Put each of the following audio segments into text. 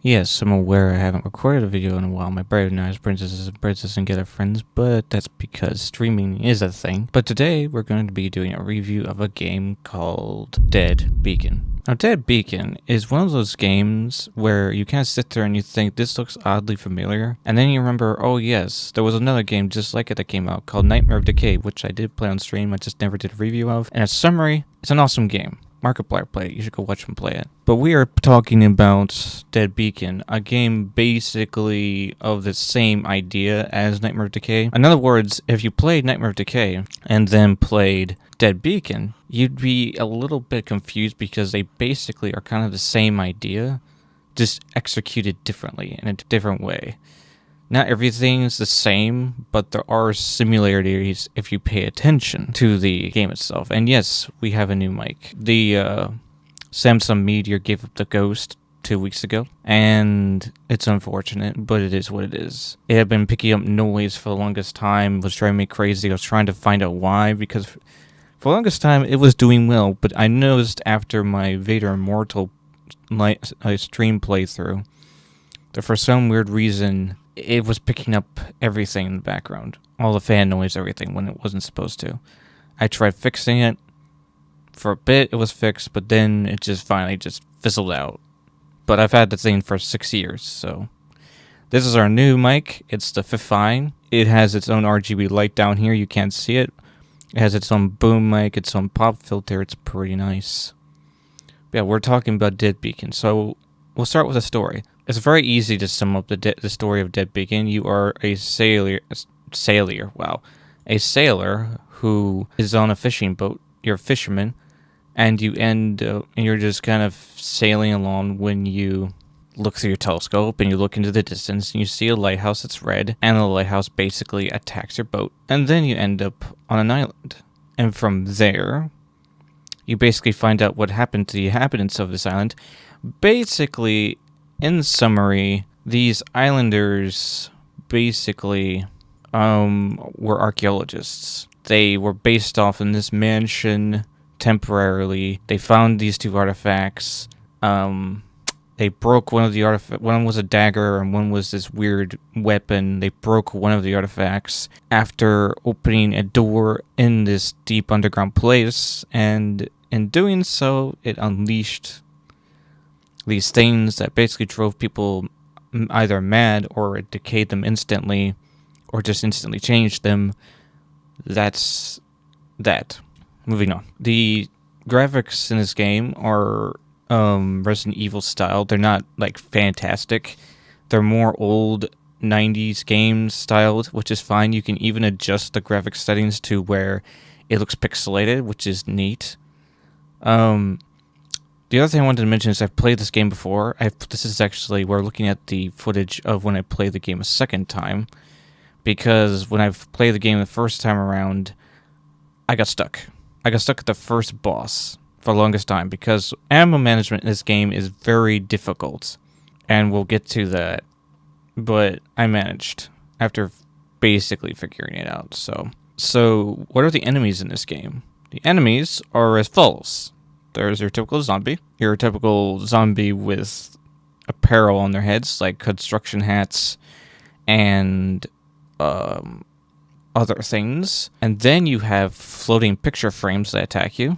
Yes, I'm aware I haven't recorded a video in a while. My brave knives, princesses, and princes and get friends, but that's because streaming is a thing. But today, we're going to be doing a review of a game called Dead Beacon. Now, Dead Beacon is one of those games where you kind of sit there and you think, this looks oddly familiar, and then you remember, oh yes, there was another game just like it that came out called Nightmare of Decay, which I did play on stream, I just never did a review of. And in summary, it's an awesome game. Markiplier play it. You should go watch him play it. But we are talking about Dead Beacon, a game basically of the same idea as Nightmare of Decay. In other words, if you played Nightmare of Decay and then played Dead Beacon, you'd be a little bit confused because they basically are kind of the same idea, just executed differently in a different way. Not everything is the same, but there are similarities if you pay attention to the game itself. And yes, we have a new mic. The Samsung Meteor gave up the ghost 2 weeks ago, and it's unfortunate, but it is what it is. It had been picking up noise for the longest time, it was driving me crazy. I was trying to find out why, because for the longest time it was doing well, but I noticed after my Vader Immortal stream playthrough that for some weird reason it was picking up everything in the background. All the fan noise, everything, when it wasn't supposed to. I tried fixing it. For a bit, it was fixed, but then it just finally just fizzled out. But I've had the thing for 6 years, so. This is our new mic. It's the Fifine. It has its own RGB light down here. You can't see it. It has its own boom mic, its own pop filter. It's pretty nice. But yeah, we're talking about Dead Beacon, so we'll start with a story. It's very easy to sum up the story of Dead Beacon. You are a sailor who is on a fishing boat. You're a fisherman, and you're just kind of sailing along when you look through your telescope and you look into the distance and you see a lighthouse that's red, and the lighthouse basically attacks your boat, and then you end up on an island. And from there, you basically find out what happened to the inhabitants of this island. Basically, in summary, these islanders basically were archaeologists. They were based off in this mansion temporarily. They found these two artifacts. They broke one of the artifacts. One was a dagger and one was this weird weapon. They broke one of the artifacts after opening a door in this deep underground place, and in doing so, it unleashed these things that basically drove people either mad or it decayed them instantly or just instantly changed them. That's that. Moving on. The graphics in this game are Resident Evil style. They're not like fantastic. They're more old 90s games styled, which is fine. You can even adjust the graphics settings to where it looks pixelated, which is neat. The other thing I wanted to mention is I've played this game before. This is actually, we're looking at the footage of when I played the game a second time, because when I've played the game the first time around, I got stuck. I got stuck at the first boss for the longest time, because ammo management in this game is very difficult, and we'll get to that, but I managed after basically figuring it out. So what are the enemies in this game? The enemies are as follows. There's your typical zombie with apparel on their heads, like construction hats and other things. And then you have floating picture frames that attack you.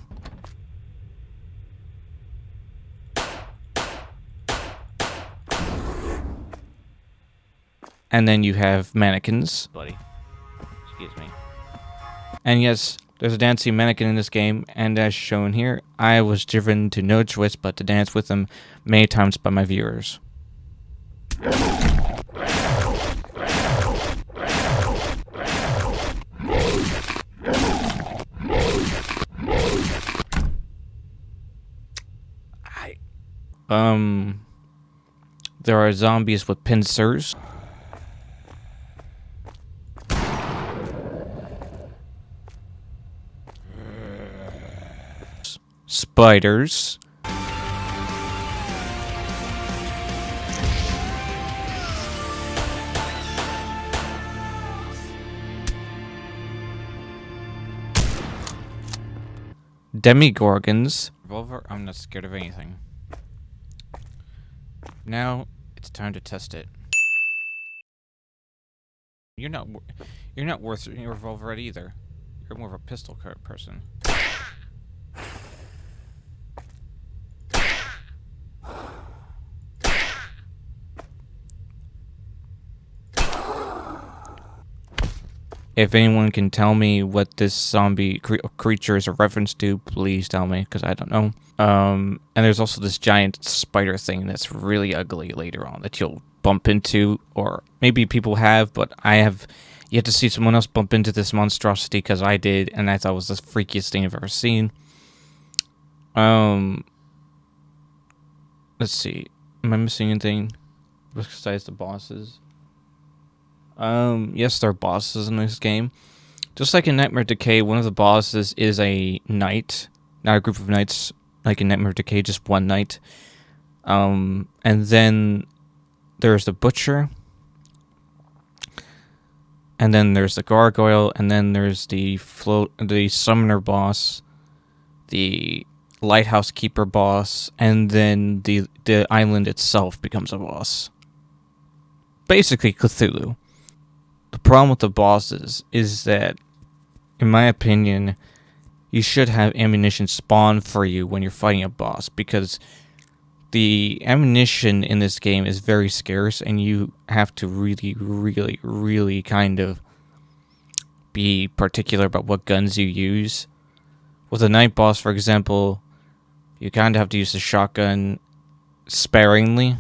And then you have mannequins. Buddy. Excuse me. And yes, there's a dancing mannequin in this game, and as shown here, I was driven to no choice but to dance with them many times by my viewers. There are zombies with pincers. Spiders. Demigorgons. Revolver, I'm not scared of anything. Now, It's time to test it. You're not worth your revolver at either. You're more of a pistol person. If anyone can tell me what this zombie creature is a reference to, please tell me, because I don't know. And there's also this giant spider thing that's really ugly later on that you'll bump into, or maybe people have, but I have yet to see someone else bump into this monstrosity, because I did, and I thought it was the freakiest thing I've ever seen. Let's see. Am I missing anything besides the bosses? Yes, there are bosses in this game. Just like in Nightmare of Decay, one of the bosses is a knight, not a group of knights, like in Nightmare of Decay, just one knight. And then there's the butcher, and then there's the gargoyle, and then there's the summoner boss, the lighthouse keeper boss, and then the island itself becomes a boss. Basically Cthulhu. The problem with the bosses is that, in my opinion, you should have ammunition spawn for you when you're fighting a boss, because the ammunition in this game is very scarce, and you have to really, really, really kind of be particular about what guns you use. With a night boss, for example, you kind of have to use the shotgun sparingly.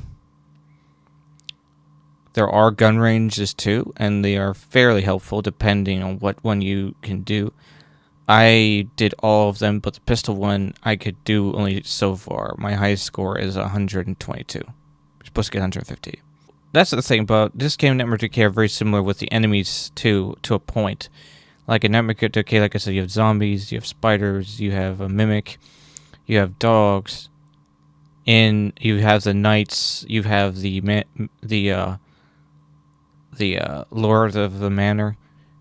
There are gun ranges too, and they are fairly helpful depending on what one you can do. I did all of them, but the pistol one I could do only so far. My highest score is 122. You're supposed to get 150. That's the thing about this game. Nightmare of Decay are very similar with the enemies too, to a point. Like in Nightmare of Decay, like I said, you have zombies, you have spiders, you have a mimic, you have dogs, and you have the knights, you have the Lord of the Manor.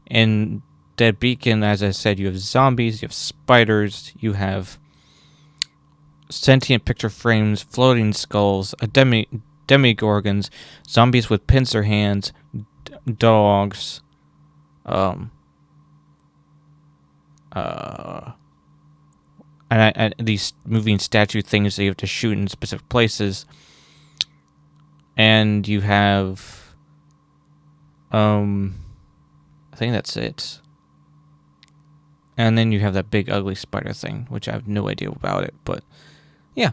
In Dead Beacon, as I said, you have zombies, you have spiders, you have sentient picture frames, floating skulls, demigorgons, zombies with pincer hands, dogs, and these moving statue things that you have to shoot in specific places. And you have I think that's it. And then you have that big ugly spider thing, which I have no idea about it, but yeah.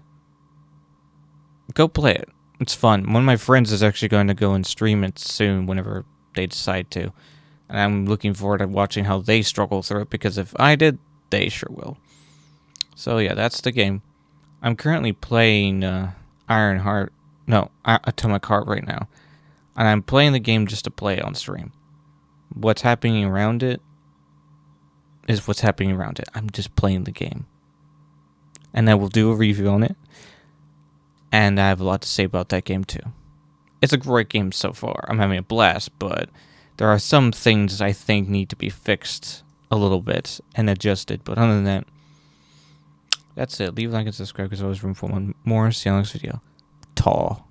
Go play it. It's fun. One of my friends is actually going to go and stream it soon whenever they decide to. And I'm looking forward to watching how they struggle through it, because if I did, they sure will. So yeah, that's the game. I'm currently playing Atomic Heart right now. And I'm playing the game just to play it on stream. What's happening around it is what's happening around it. I'm just playing the game. And I will do a review on it. And I have a lot to say about that game too. It's a great game so far. I'm having a blast, but there are some things I think need to be fixed a little bit and adjusted. But other than that, that's it. Leave a like and subscribe, because there's always room for one more. See you on the next video. Tall.